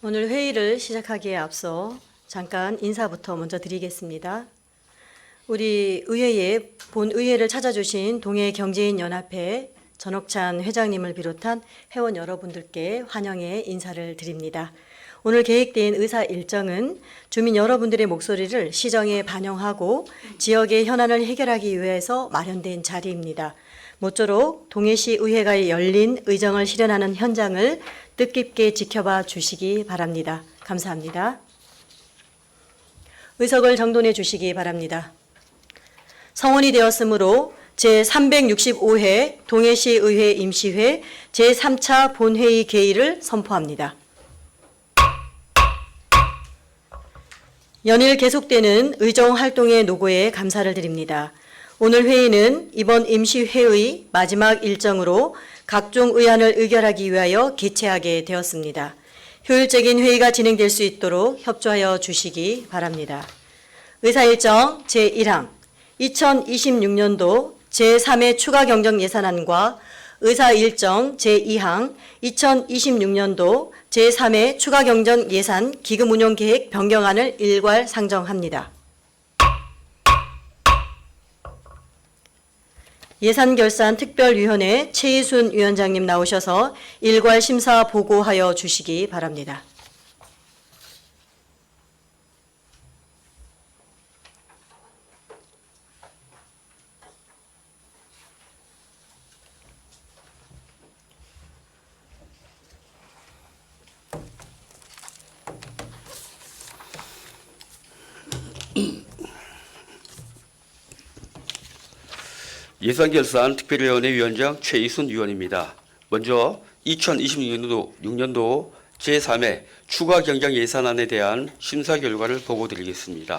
오늘 회의를 시작하기에 앞서 잠깐 인사부터 먼저 드리겠습니다. 우리 의회에 본의회를 찾아주신 동해경제인연합회 전옥찬 회장님을 비롯한 회원 여러분들께 환영의 인사를 드립니다. 오늘 계획된 의사 일정은 주민 여러분들의 목소리를 시정에 반영하고 지역의 현안을 해결하기 위해서 마련된 자리입니다. 모쪼록 동해시 의회가 열린 의정을 실현하는 현장을 뜻깊게 지켜봐 주시기 바랍니다. 감사합니다. 의석을 정돈해 주시기 바랍니다. 성원이 되었으므로 제365회 동해시의회 임시회 제3차 본회의 개의를 선포합니다. 연일 계속되는 의정활동의 노고에 감사를 드립니다. 오늘 회의는 이번 임시회의 마지막 일정으로 각종 의안을 의결하기 위하여 개최하게 되었습니다. 효율적인 회의가 진행될 수 있도록 협조하여 주시기 바랍니다. 의사일정 제1항 2026년도 제3회 추가 경정 예산안과 의사일정 제2항 2026년도 제3회 추가 경정 예산 기금 운용 계획 변경안을 일괄 상정합니다. 예산결산특별위원회 최희순 위원장님 나오셔서 일괄 심사 보고하여 주시기 바랍니다. 예산결산특별위원회 위원장 최희순 위원입니다. 먼저 2026년도 제3회 추가 경정 예산안에 대한 심사 결과를 보고드리겠습니다.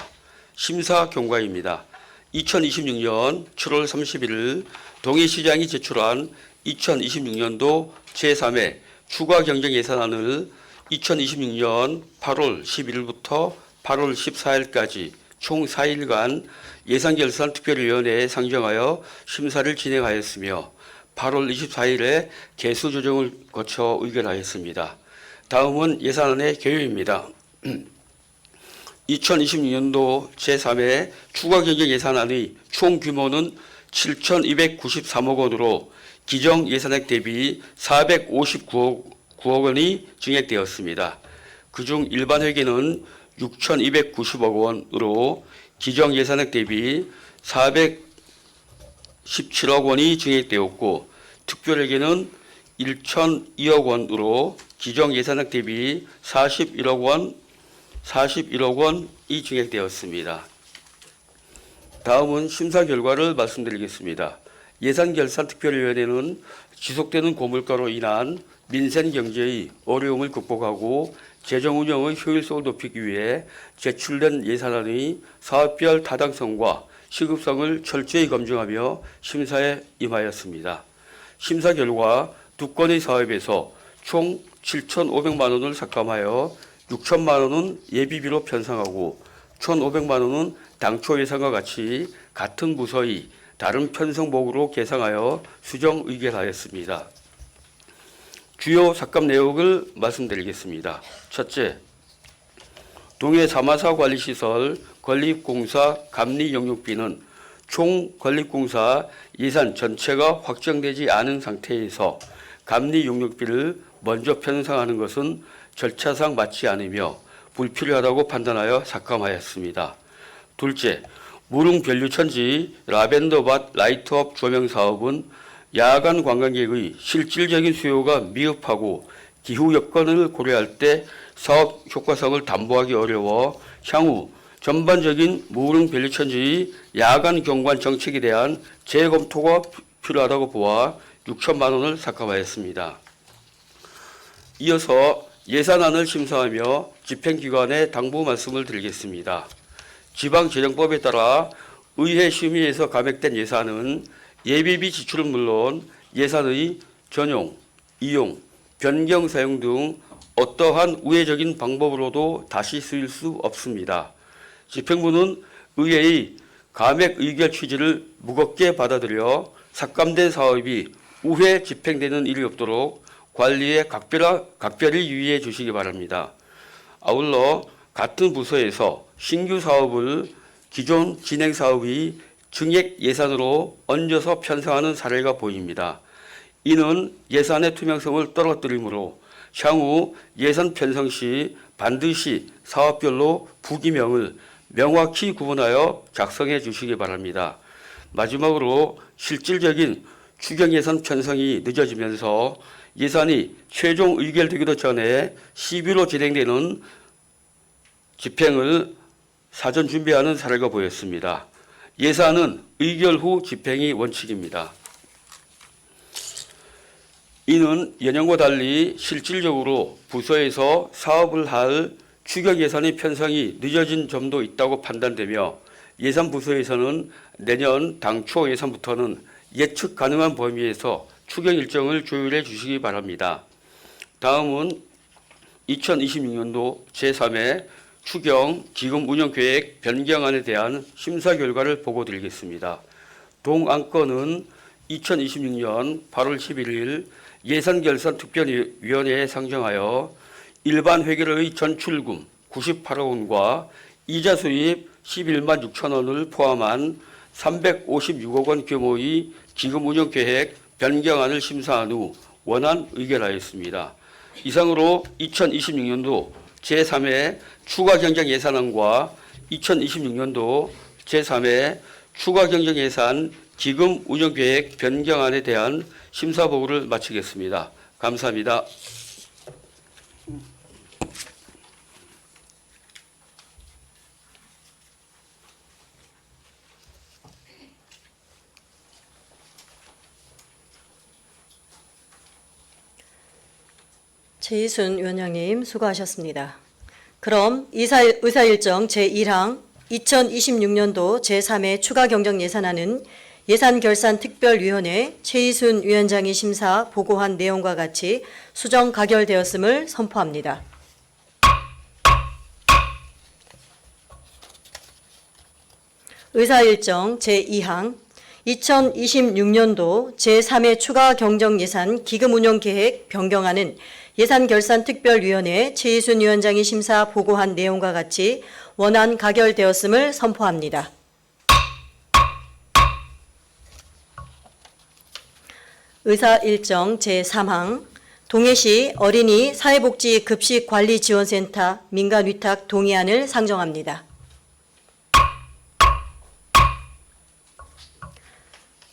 심사 경과입니다. 2026년 7월 31일 동해시장이 제출한 2026년도 제3회 추가 경정 예산안을 2026년 8월 11일부터 8월 14일까지 총 4일간 예산결산특별위원회에 상정하여 심사를 진행하였으며 8월 24일에 개수 조정을 거쳐 의결하였습니다. 다음은 예산안의 개요입니다. 2026년도 제3회 추가 경정 예산안의 총 규모는 7,293억 원으로 기정 예산액 대비 459억 원이 증액되었습니다. 그중 일반 회계는 6,290억 원으로 기정 예산액 대비 417억 원이 증액되었고 특별회계는 1,002억 원으로 기정 예산액 대비 41억 원이 증액되었습니다. 다음은 심사 결과를 말씀드리겠습니다. 예산결산특별위원회는 지속되는 고물가로 인한 민생 경제의 어려움을 극복하고 재정 운영의 효율성을 높이기 위해 제출된 예산안의 사업별 타당성과 시급성을 철저히 검증하며 심사에 임하였습니다. 심사 결과 두 건의 사업에서 총 7,500만 원을 삭감하여 6천만 원은 예비비로 편성하고 1,500만 원은 당초 예산과 같이 같은 부서의 다른 편성목으로 계상하여 수정 의결하였습니다. 주요 삭감 내역을 말씀드리겠습니다. 첫째, 동해 사마사 관리시설 건립공사 감리 용역비는 총 건립공사 예산 전체가 확정되지 않은 상태에서 감리 용역비를 먼저 편성하는 것은 절차상 맞지 않으며 불필요하다고 판단하여 삭감하였습니다. 둘째, 무릉변류천지 라벤더밭 라이트업 조명 사업은 야간 관광객의 실질적인 수요가 미흡하고 기후 여건을 고려할 때 사업 효과성을 담보하기 어려워 향후 전반적인 무릉변류천지의 야간 경관 정책에 대한 재검토가 필요하다고 보아 6천만 원을 삭감하였습니다. 이어서 예산안을 심사하며 집행기관에 당부 말씀을 드리겠습니다. 지방재정법에 따라 의회 심의에서 감액된 예산은 예비비 지출은 물론 예산의 전용, 이용, 변경 사용 등 어떠한 우회적인 방법으로도 다시 쓰일 수 없습니다. 집행부는 의회의 감액 의결 취지를 무겁게 받아들여 삭감된 사업이 우회 집행되는 일이 없도록 관리에 각별히 유의해 주시기 바랍니다. 아울러 같은 부서에서 신규 사업을 기존 진행 사업이 증액 예산으로 얹어서 편성하는 사례가 보입니다. 이는 예산의 투명성을 떨어뜨리므로 향후 예산 편성 시 반드시 사업별로 부기명을 명확히 구분하여 작성해 주시기 바랍니다. 마지막으로 실질적인 추경 예산 편성이 늦어지면서 예산이 최종 의결되기도 전에 시비로 진행되는 집행을 사전 준비하는 사례가 보였습니다. 예산은 의결 후 집행이 원칙입니다. 이는 예년과 달리 실질적으로 부서에서 사업을 할 추경 예산의 편성이 늦어진 점도 있다고 판단되며 예산 부서에서는 내년 당초 예산부터는 예측 가능한 범위에서 추경 일정을 조율해 주시기 바랍니다. 다음은 2026년도 제3회 추경 기금 운영 계획 변경안에 대한 심사 결과를 보고 드리겠습니다. 동안건은 2026년 8월 11일 예산결산특별위원회에 상정하여 일반 회계의 전출금 98억 원과 이자 수입 11만 6천 원을 포함한 356억 원 규모의 기금 운영 계획 변경안을 심사한 후 원안 의결하였습니다. 이상으로 2026년도 제3회 추가 경정 예산안과 2026년도 제3회 추가 경정 예산 기금 운영 계획 변경안에 대한 심사 보고를 마치겠습니다. 감사합니다. 최희순 위원장님 수고하셨습니다. 그럼 의사일정 제1항 2026년도 제3회 추가 경정 예산안은 예산결산특별위원회 최희순 위원장이 심사 보고한 내용과 같이 수정 가결되었음을 선포합니다. 의사일정 제2항 2026년도 제3회 추가 경정 예산 기금 운영 계획 변경안은 예산결산특별위원회 최희순 위원장이 심사 보고한 내용과 같이 원안 가결되었음을 선포합니다. 의사일정 제3항 동해시 어린이 사회복지 급식관리지원센터 민간위탁 동의안을 상정합니다.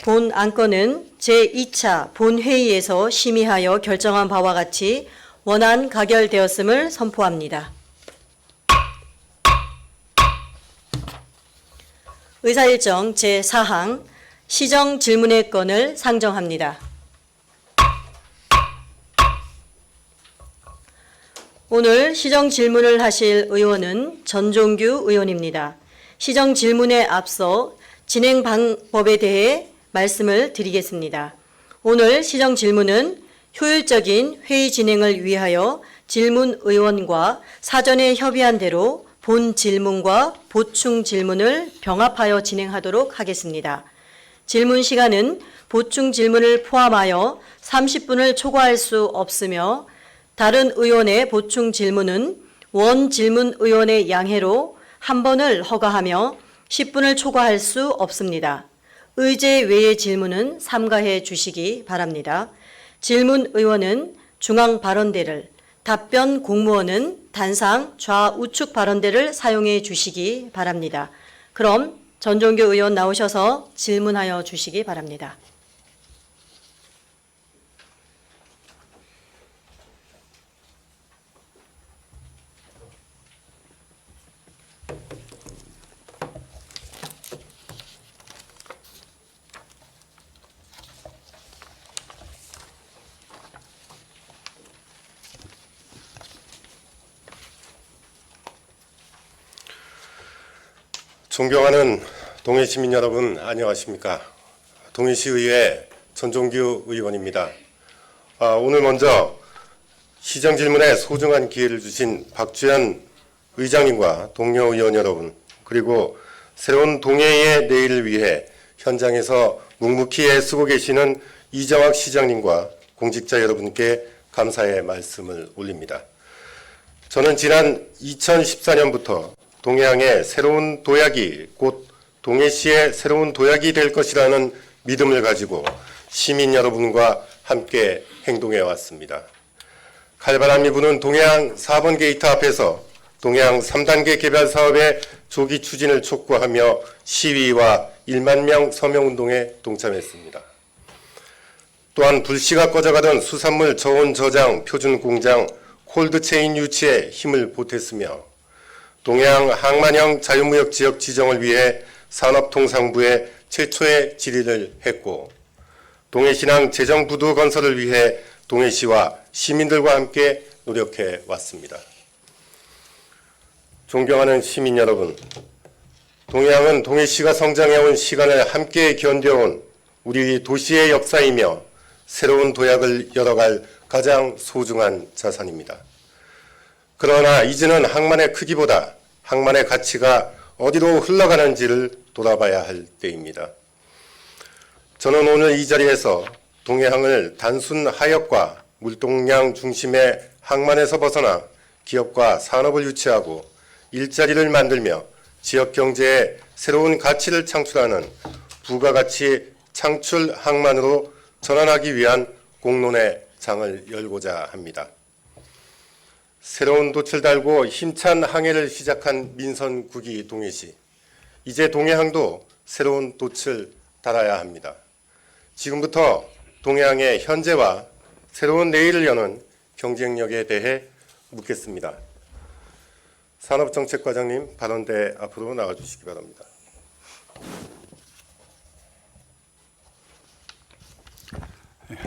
본 안건은 제2차 본회의에서 심의하여 결정한 바와 같이 원안 가결되었음을 선포합니다. 의사일정 제4항 시정 질문의 건을 상정합니다. 오늘 시정 질문을 하실 의원은 전종규 의원입니다. 시정 질문에 앞서 진행 방법에 대해 말씀을 드리겠습니다. 오늘 시정 질문은 효율적인 회의 진행을 위하여 질문 의원과 사전에 협의한 대로 본 질문과 보충 질문을 병합하여 진행하도록 하겠습니다. 질문 시간은 보충 질문을 포함하여 30분을 초과할 수 없으며 다른 의원의 보충 질문은 원 질문 의원의 양해로 한 번을 허가하며 10분을 초과할 수 없습니다. 의제 외의 질문은 삼가해 주시기 바랍니다. 질문 의원은 중앙 발언대를, 답변 공무원은 단상 좌우측 발언대를 사용해 주시기 바랍니다. 그럼 전종규 의원 나오셔서 질문하여 주시기 바랍니다. 존경하는 동해 시민 여러분, 안녕하십니까? 동해시의회 전종규 의원입니다. 오늘 먼저 시정 질문에 소중한 기회를 주신 박주현 의장님과 동료 의원 여러분, 그리고 새로운 동해의 내일을 위해 현장에서 묵묵히 애쓰고 계시는 이정학 시장님과 공직자 여러분께 감사의 말씀을 올립니다. 저는 지난 2014년부터 동해항의 새로운 도약이 곧 동해시의 새로운 도약이 될 것이라는 믿음을 가지고 시민 여러분과 함께 행동해 왔습니다. 칼바람이 부는 동해항 4번 게이트 앞에서 동해항 3단계 개발 사업의 조기 추진을 촉구하며 시위와 1만 명 서명운동에 동참했습니다. 또한 불씨가 꺼져가던 수산물 저온 저장 표준 공장 콜드체인 유치에 힘을 보탰으며 동해안 항만형 자유무역 지역 지정을 위해 산업통상부에 최초의 질의를 했고 동해신항 재정부두 건설을 위해 동해시와 시민들과 함께 노력해 왔습니다. 존경하는 시민 여러분, 동해안은 동해시가 성장해온 시간을 함께 견뎌온 우리 도시의 역사이며 새로운 도약을 열어갈 가장 소중한 자산입니다. 그러나 이제는 항만의 크기보다 항만의 가치가 어디로 흘러가는지를 돌아봐야 할 때입니다. 저는 오늘 이 자리에서 동해항을 단순 하역과 물동량 중심의 항만에서 벗어나 기업과 산업을 유치하고 일자리를 만들며 지역 경제에 새로운 가치를 창출하는 부가가치 창출 항만으로 전환하기 위한 공론의 장을 열고자 합니다. 새로운 돛을 달고 힘찬 항해를 시작한 민선국이 동해시. 이제 동해항도 새로운 돛을 달아야 합니다. 지금부터 동해항의 현재와 새로운 내일을 여는 경쟁력에 대해 묻겠습니다. 산업정책과장님 발언대 앞으로 나와주시기 바랍니다.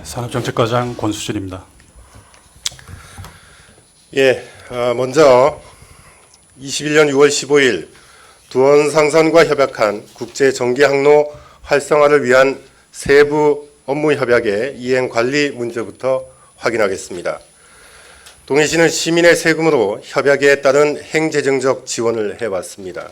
산업정책과장 권수진입니다. 먼저 21년 6월 15일 두원상선과 협약한 국제전기항로 활성화를 위한 세부 업무 협약의 이행 관리 문제부터 확인하겠습니다. 동해시는 시민의 세금으로 협약에 따른 행재정적 지원을 해왔습니다.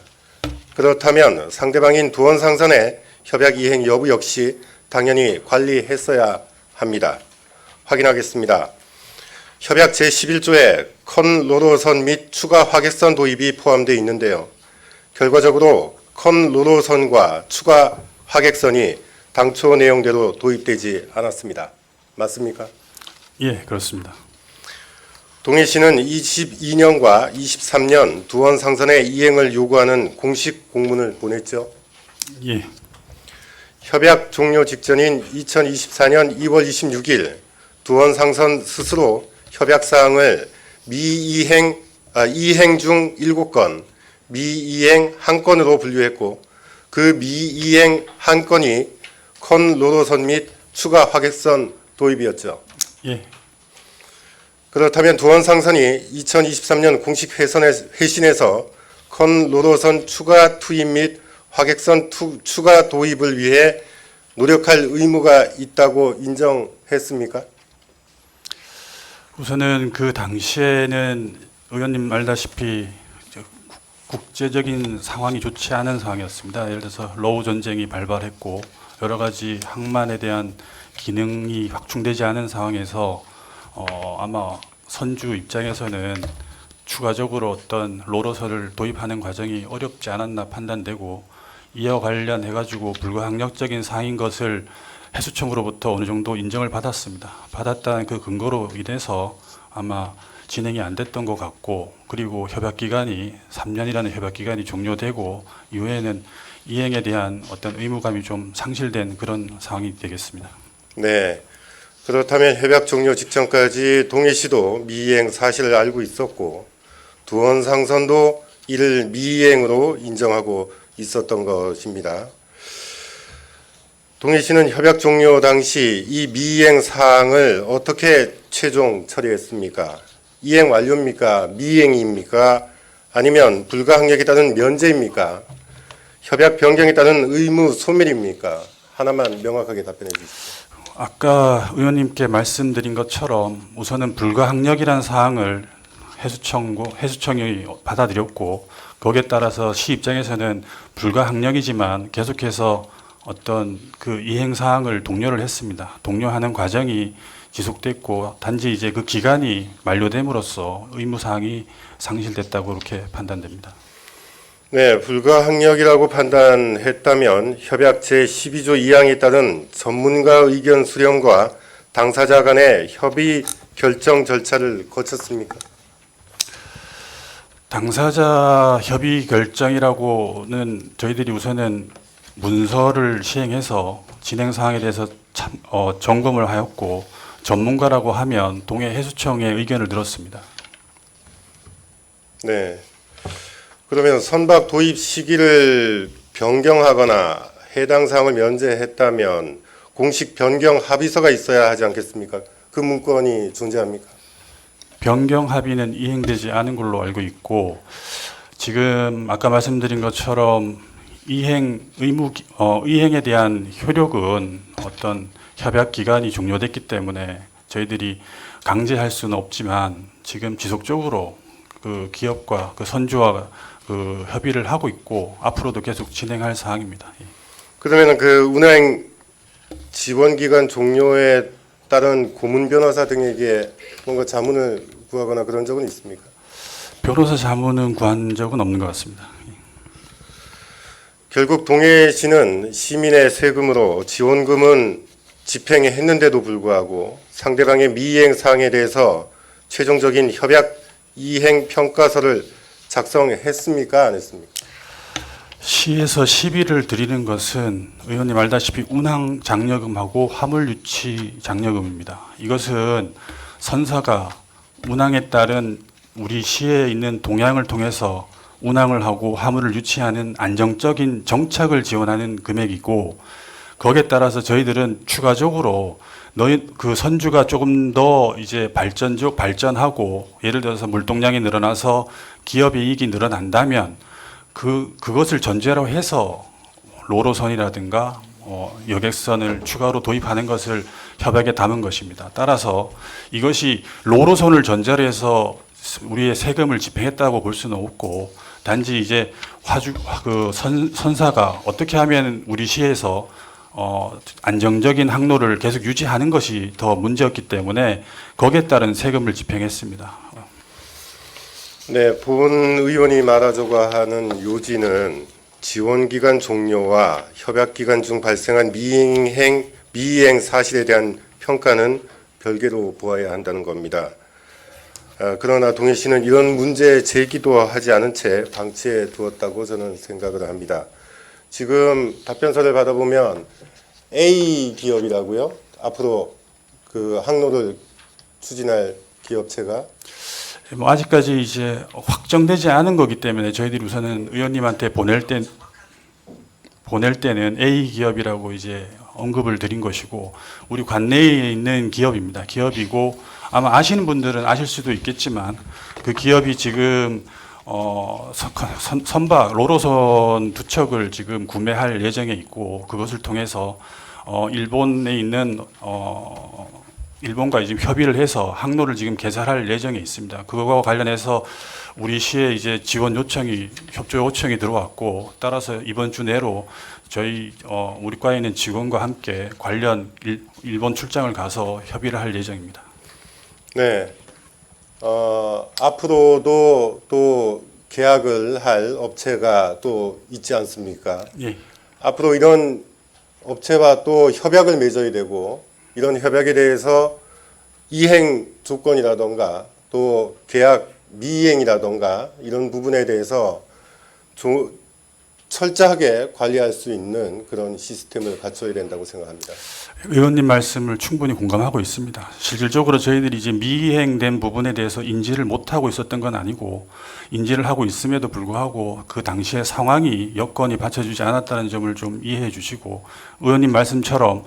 그렇다면 상대방인 두원상선의 협약 이행 여부 역시 당연히 관리했어야 합니다. 확인하겠습니다. 협약 제11조에 컨로로선 및 추가 화객선 도입이 포함되어 있는데요. 결과적으로 컨로로선과 추가 화객선이 당초 내용대로 도입되지 않았습니다. 맞습니까? 예, 그렇습니다. 동해시는 22년과 23년 두원상선의 이행을 요구하는 공식 공문을 보냈죠. 예, 협약 종료 직전인 2024년 2월 26일 두원상선 스스로 협약사항을 이행 중 7건, 미이행 1건으로 분류했고 그 미이행 1건이 컨로로선 및 추가 화객선 도입이었죠. 예, 그렇다면 두원상선이 2023년 공식 회신에서 컨로로선 추가 투입 및 화객선 추가 도입을 위해 노력할 의무가 있다고 인정했습니까? 우선은 그 당시에는 의원님 알다시피 국제적인 상황이 좋지 않은 상황이었습니다. 예를 들어서 러우 전쟁이 발발했고 여러 가지 항만에 대한 기능이 확충되지 않은 상황에서 아마 선주 입장에서는 추가적으로 어떤 로로선을 도입하는 과정이 어렵지 않았나 판단되고 이와 관련해가지고 불가항력적인 사항인 것을 해수청으로부터 어느 정도 인정을 받았습니다. 받았다는 그 근거로 인해서 아마 진행이 안 됐던 것 같고 그리고 협약기간이 3년이라는 협약기간이 종료되고 이후에는 이행에 대한 어떤 의무감이 좀 상실된 그런 상황이 되겠습니다. 네. 그렇다면 협약 종료 직전까지 동해시도 미이행 사실을 알고 있었고 두원상선도 이를 미이행으로 인정하고 있었던 것입니다. 동해시는 협약 종료 당시 이 미이행 사항을 어떻게 최종 처리했습니까? 이행 완료입니까? 미이행입니까? 아니면 불가항력에 따른 면제입니까? 협약 변경에 따른 의무 소멸입니까? 하나만 명확하게 답변해 주십시오. 아까 의원님께 말씀드린 것처럼 우선은 불가항력이라는 사항을 해수청이 받아들였고 거기에 따라서 시 입장에서는 불가항력이지만 계속해서 어떤 그 이행 사항을 독려를 했습니다. 독려하는 과정이 지속됐고 단지 이제 그 기간이 만료됨으로써 의무 사항이 상실됐다고 그렇게 판단됩니다. 네, 불가항력이라고 판단했다면 협약 제12조 2항에 따른 전문가 의견 수렴과 당사자 간의 협의 결정 절차를 거쳤습니까? 당사자 협의 결정이라고는 저희들이 우선은 문서를 시행해서 진행 사항에 대해서 점검을 하였고 전문가라고 하면 동해 해수청의 의견을 들었습니다. 네. 그러면 선박 도입 시기를 변경하거나 해당 사항을 면제했다면 공식 변경 합의서가 있어야 하지 않겠습니까? 그 문건이 존재합니까? 변경 합의는 이행되지 않은 걸로 알고 있고 지금 아까 말씀드린 것처럼 이행에 대한 효력은 어떤 협약 기간이 종료됐기 때문에 저희들이 강제할 수는 없지만 지금 지속적으로 그 기업과 그 선주와 그 협의를 하고 있고 앞으로도 계속 진행할 사항입니다. 그러면 그 운행 지원 기간 종료에 따른 고문 변호사 등에게 뭔가 자문을 구하거나 그런 적은 있습니까? 변호사 자문은 구한 적은 없는 것 같습니다. 결국 동해시는 시민의 세금으로 지원금은 집행했는데도 불구하고 상대방의 미이행 사항에 대해서 최종적인 협약 이행 평가서를 작성했습니까? 안 했습니까? 시에서 시비를 드리는 것은 의원님 알다시피 운항 장려금하고 화물 유치 장려금입니다. 이것은 선사가 운항에 따른 우리 시에 있는 동향을 통해서 운항을 하고 화물을 유치하는 안정적인 정착을 지원하는 금액이고 거기에 따라서 저희들은 추가적으로 그 선주가 조금 더 이제 발전하고 예를 들어서 물동량이 늘어나서 기업의 이익이 늘어난다면 그것을 전제로 해서 로로선이라든가 여객선을 추가로 도입하는 것을 협약에 담은 것입니다. 따라서 이것이 로로선을 전제로 해서 우리의 세금을 집행했다고 볼 수는 없고 단지 이제 선사가 어떻게 하면 우리 시에서 안정적인 항로를 계속 유지하는 것이 더 문제였기 때문에 거기에 따른 세금을 집행했습니다. 네, 본 의원이 말하자고 하는 요지는 지원기간 종료와 협약기간 중 발생한 미이행 사실에 대한 평가는 별개로 보아야 한다는 겁니다. 그러나 동해시는 이런 문제 제기도 하지 않은 채 방치해 두었다고 저는 생각을 합니다. 지금 답변서를 받아보면 A 기업이라고요? 앞으로 그 항로를 추진할 기업체가 아직까지 이제 확정되지 않은 거기 때문에 저희들이 우선은 의원님한테 보낼 때는 A 기업이라고 이제 언급을 드린 것이고 우리 관내에 있는 기업입니다. 기업이고 아마 아시는 분들은 아실 수도 있겠지만 그 기업이 지금 선박 로로선 두 척을 지금 구매할 예정에 있고 그것을 통해서 일본에 있는 일본과 지금 협의를 해서 항로를 지금 개설할 예정에 있습니다. 그거와 관련해서 우리 시에 이제 지원 요청이 협조 요청이 들어왔고 따라서 이번 주 내로 저희 우리 과에 있는 직원과 함께 관련 일본 출장을 가서 협의를 할 예정입니다. 네. 앞으로도 또 계약을 할 업체가 또 있지 않습니까? 예. 앞으로 이런 업체와 또 협약을 맺어야 되고 이런 협약에 대해서 이행 조건이라던가 또 계약 미이행이라던가 이런 부분에 대해서 철저하게 관리할 수 있는 그런 시스템을 갖춰야 된다고 생각합니다. 의원님 말씀을 충분히 공감하고 있습니다. 실질적으로 저희들이 이제 미이행된 부분에 대해서 인지를 못하고 있었던 건 아니고 인지를 하고 있음에도 불구하고 그 당시의 상황이 여건이 받쳐주지 않았다는 점을 좀 이해해 주시고 의원님 말씀처럼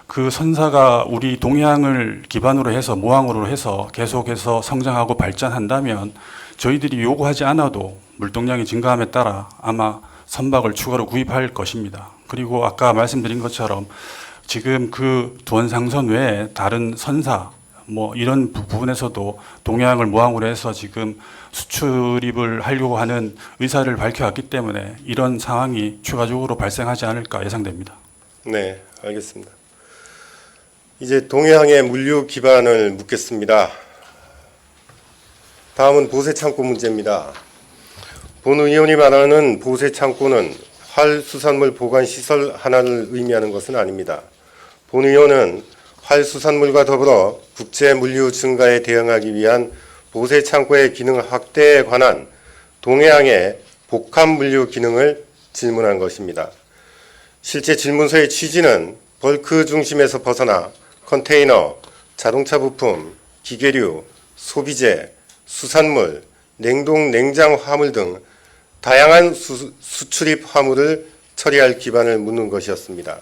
그 선사가 우리 동해항을 기반으로 해서 모항으로 해서 계속해서 성장하고 발전한다면 저희들이 요구하지 않아도 물동량이 증가함에 따라 아마 선박을 추가로 구입할 것입니다. 그리고 아까 말씀드린 것처럼 지금 그 두원상선 외에 다른 선사 뭐 이런 부분에서도 동해항을 모항으로 해서 지금 수출입을 하려고 하는 의사를 밝혀왔기 때문에 이런 상황이 추가적으로 발생하지 않을까 예상됩니다. 네, 알겠습니다. 이제 동해항의 물류 기반을 묻겠습니다. 다음은 보세창고 문제입니다. 본 의원이 말하는 보세창고는 활수산물 보관시설 하나를 의미하는 것은 아닙니다. 본 의원은 활수산물과 더불어 국제 물류 증가에 대응하기 위한 보세창고의 기능 확대에 관한 동해항의 복합 물류 기능을 질문한 것입니다. 실제 질문서의 취지는 벌크 중심에서 벗어나 컨테이너, 자동차 부품, 기계류, 소비재, 수산물, 냉동, 냉장 화물 등 다양한 수출입 화물을 처리할 기반을 묻는 것이었습니다.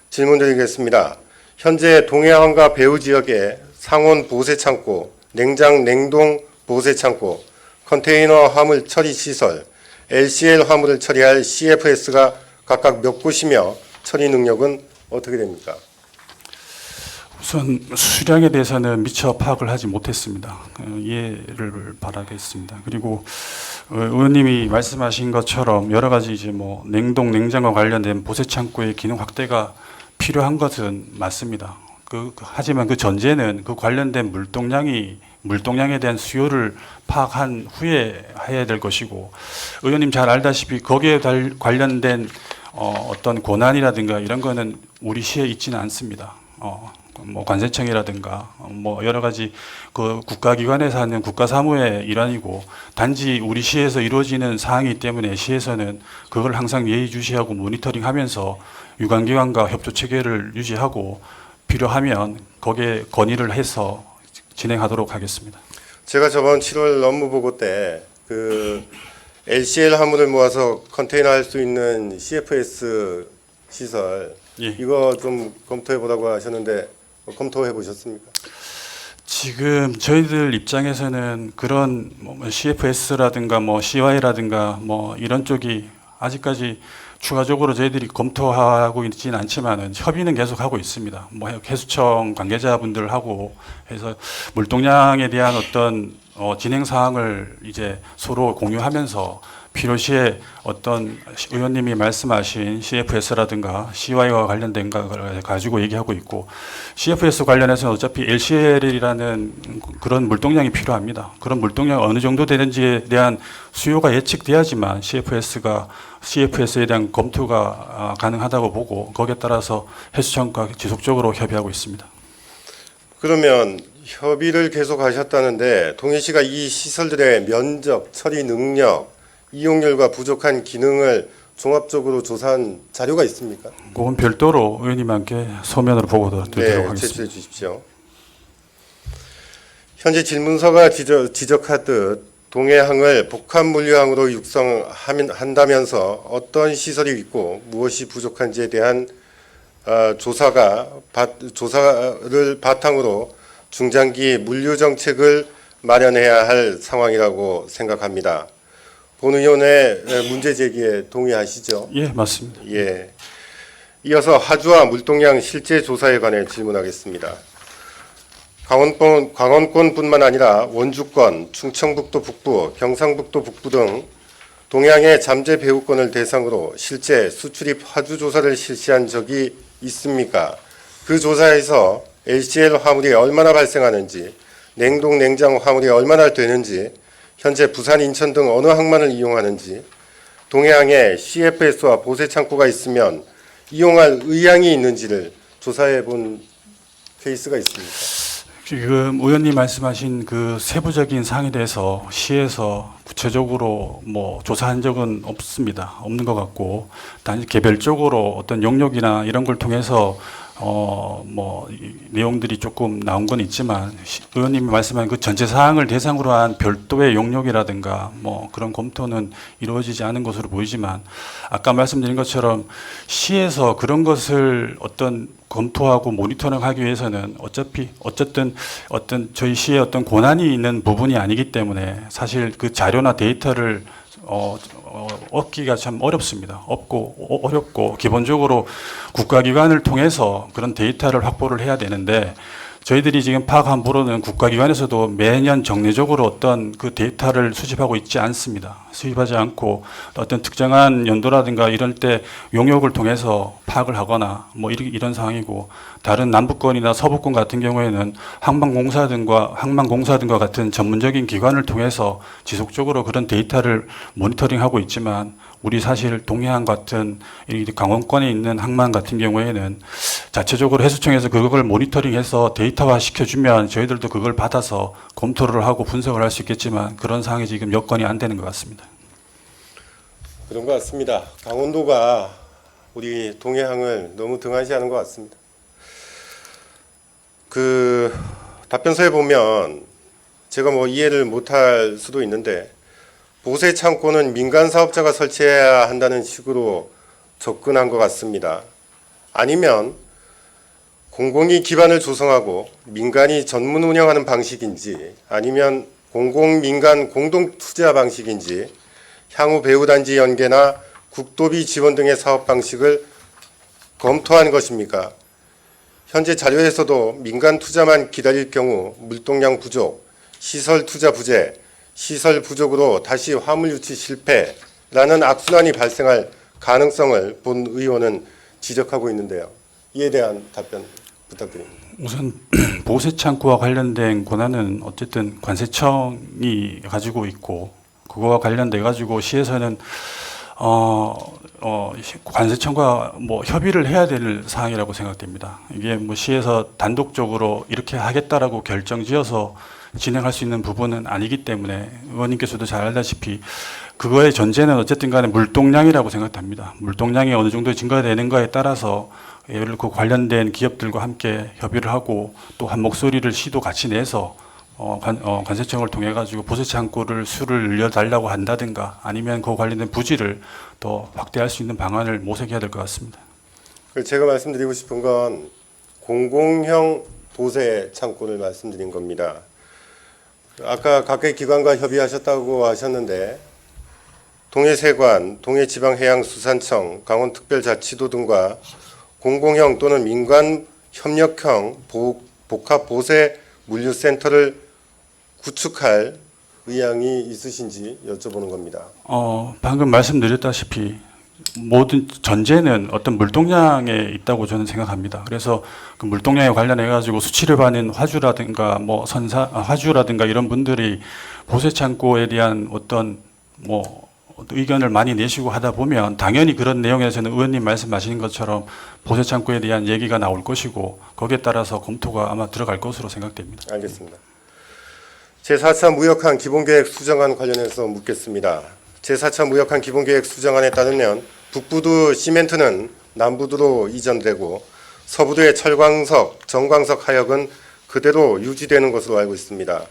질문 드리겠습니다. 현재 동해안과 배후 지역에 상온 보세창고, 냉장, 냉동 보세창고, 컨테이너 화물 처리 시설, LCL 화물을 처리할 CFS가 각각 몇 곳이며 처리 능력은 어떻게 됩니까? 우선 수량에 대해서는 미처 파악을 하지 못했습니다. 이해를 바라겠습니다. 그리고 의원님이 말씀하신 것처럼 여러 가지 이제 뭐 냉동, 냉장과 관련된 보세창고의 기능 확대가 필요한 것은 맞습니다. 하지만 그 전제는 그 관련된 물동량에 대한 수요를 파악한 후에 해야 될 것이고, 의원님 잘 알다시피 거기에 관련된 어떤 권한이라든가 이런 거는 우리 시에 있지는 않습니다. 뭐 관세청이라든가 뭐 여러 가지 그 국가기관에서 하는 국가사무의 일환이고, 단지 우리 시에서 이루어지는 사항이기 때문에 시에서는 그걸 항상 예의주시하고 모니터링하면서 유관기관과 협조 체계를 유지하고 필요하면 거기에 건의를 해서 진행하도록 하겠습니다. 제가 저번 7월 업무보고 때 그 LCL 화물을 모아서 컨테이너 할 수 있는 CFS 시설, 예. 이거 좀 검토해 보라고 하셨는데 검토해 보셨습니까? 지금 저희들 입장에서는 그런 뭐 CFS라든가 뭐 CY라든가 뭐 이런 쪽이 아직까지 추가적으로 저희들이 검토하고 있지는 않지만은 협의는 계속 하고 있습니다. 뭐 해수청 관계자분들하고 해서 물동량에 대한 어떤 진행 사항을 이제 서로 공유하면서 필요시에 어떤 의원님이 말씀하신 CFS라든가 CY와 관련된 걸 가지고 얘기하고 있고, CFS 관련해서는 어차피 LCL이라는 그런 물동량이 필요합니다. 그런 물동량이 어느 정도 되는지에 대한 수요가 예측돼야지만 CFS에 대한 검토가 가능하다고 보고, 거기에 따라서 해수청과 지속적으로 협의하고 있습니다. 그러면 협의를 계속 하셨다는데 동해시가 이 시설들의 면적, 처리 능력, 이용률과 부족한 기능을 종합적으로 조사한 자료가 있습니까? 그건 별도로 의원님께 서면으로 보고 드리도록 하겠습니다. 제출해 주십시오. 현재 질문서가 지적하듯 동해항을 복합 물류항으로 육성한다면서 어떤 시설이 있고 무엇이 부족한지에 대한 조사를 바탕으로 중장기 물류 정책을 마련해야 할 상황이라고 생각합니다. 본 의원의 문제 제기에 동의하시죠? 예, 맞습니다. 예. 이어서 하주와 물동량 실제 조사에 관해 질문하겠습니다. 강원권뿐만 아니라 원주권, 충청북도 북부, 경상북도 북부 등 동해안의 잠재 배후권을 대상으로 실제 수출입 하주 조사를 실시한 적이 있습니까? 그 조사에서 LCL 화물이 얼마나 발생하는지, 냉동, 냉장 화물이 얼마나 되는지, 현재 부산, 인천 등 어느 항만을 이용하는지, 동해항에 CFS와 보세창고가 있으면 이용할 의향이 있는지를 조사해 본 케이스가 있습니까? 지금 의원님 말씀하신 그 세부적인 사항에 대해서 시에서 구체적으로 뭐 조사한 적은 없는 것 같고, 단지 개별적으로 어떤 용역이나 이런 걸 통해서 뭐 내용들이 조금 나온 건 있지만, 의원님이 말씀한 그 전체 사항을 대상으로 한 별도의 용역이라든가 뭐 그런 검토는 이루어지지 않은 것으로 보이지만, 아까 말씀드린 것처럼 시에서 그런 것을 어떤 검토하고 모니터링하기 위해서는 어쨌든 어떤 저희 시의 어떤 권한이 있는 부분이 아니기 때문에 사실 그 자료나 데이터를 얻기가 참 어렵습니다. 어렵고 기본적으로 국가기관을 통해서 그런 데이터를 확보를 해야 되는데, 저희들이 지금 파악한 바로는 국가기관에서도 매년 정례적으로 어떤 그 데이터를 수집하고 있지 않습니다. 수집하지 않고 어떤 특정한 연도라든가 이럴 때 용역을 통해서 파악을 하거나 뭐 이런 상황이고, 다른 남부권이나 서부권 같은 경우에는 항만공사 등과 같은 전문적인 기관을 통해서 지속적으로 그런 데이터를 모니터링하고 있지만, 우리 사실 동해안 같은 이 강원권에 있는 항만 같은 경우에는 자체적으로 해수청에서 그걸 모니터링해서 데이터화 시켜주면 저희들도 그걸 받아서 검토를 하고 분석을 할 수 있겠지만, 그런 상황이 지금 여건이 안 되는 것 같습니다. 그런 것 같습니다. 강원도가 우리 동해항을 너무 등한시하는 것 같습니다. 그 답변서에 보면 제가 뭐 이해를 못할 수도 있는데, 보세 창고는 민간 사업자가 설치해야 한다는 식으로 접근한 것 같습니다. 아니면 공공이 기반을 조성하고 민간이 전문 운영하는 방식인지, 아니면 공공민간 공동투자 방식인지, 향후 배후단지 연계나 국도비 지원 등의 사업 방식을 검토한 것입니까? 현재 자료에서도 민간 투자만 기다릴 경우 물동량 부족, 시설 투자 부재, 시설 부족으로 다시 화물 유치 실패라는 악순환이 발생할 가능성을 본 의원은 지적하고 있는데요. 이에 대한 답변 부탁드립니다. 우선 보세 창고와 관련된 권한은 어쨌든 관세청이 가지고 있고, 그거와 관련돼 가지고 시에서는 관세청과 뭐 협의를 해야 될 사항이라고 생각됩니다. 이게 뭐 시에서 단독적으로 이렇게 하겠다라고 결정지어서 진행할 수 있는 부분은 아니기 때문에, 의원님께서도 잘 알다시피 그거의 전제는 어쨌든 간에 물동량이라고 생각합니다. 물동량이 어느 정도 증가되는가에 따라서 그 관련된 기업들과 함께 협의를 하고, 또 한 목소리를 시도 같이 내서 관세청을 통해 가지고 보세 창고를 수를 늘려달라고 한다든가, 아니면 그 관련된 부지를 더 확대할 수 있는 방안을 모색해야 될 것 같습니다. 제가 말씀드리고 싶은 건 공공형 보세 창고를 말씀드린 겁니다. 아까 각계 기관과 협의하셨다고 하셨는데, 동해세관, 동해지방해양수산청, 강원특별자치도 등과 공공형 또는 민간 협력형 복합보세 물류센터를 구축할 의향이 있으신지 여쭤보는 겁니다. 방금 말씀드렸다시피 모든 전제는 어떤 물동량에 있다고 저는 생각합니다. 그래서 그 물동량에 관련해 가지고 수치를 받는 화주라든가 화주라든가 이런 분들이 보세 창고에 대한 어떤 의견을 많이 내시고 하다 보면, 당연히 그런 내용에서는 의원님 말씀하신 것처럼 보세 창고에 대한 얘기가 나올 것이고, 거기에 따라서 검토가 아마 들어갈 것으로 생각됩니다. 알겠습니다. 제4차 무역항 기본계획 수정안 관련해서 묻겠습니다. 제4차 무역항 기본계획 수정안에 따르면 북부두 시멘트는 남부두로 이전되고, 서부두의 철광석, 정광석 하역은 그대로 유지되는 것으로 알고 있습니다.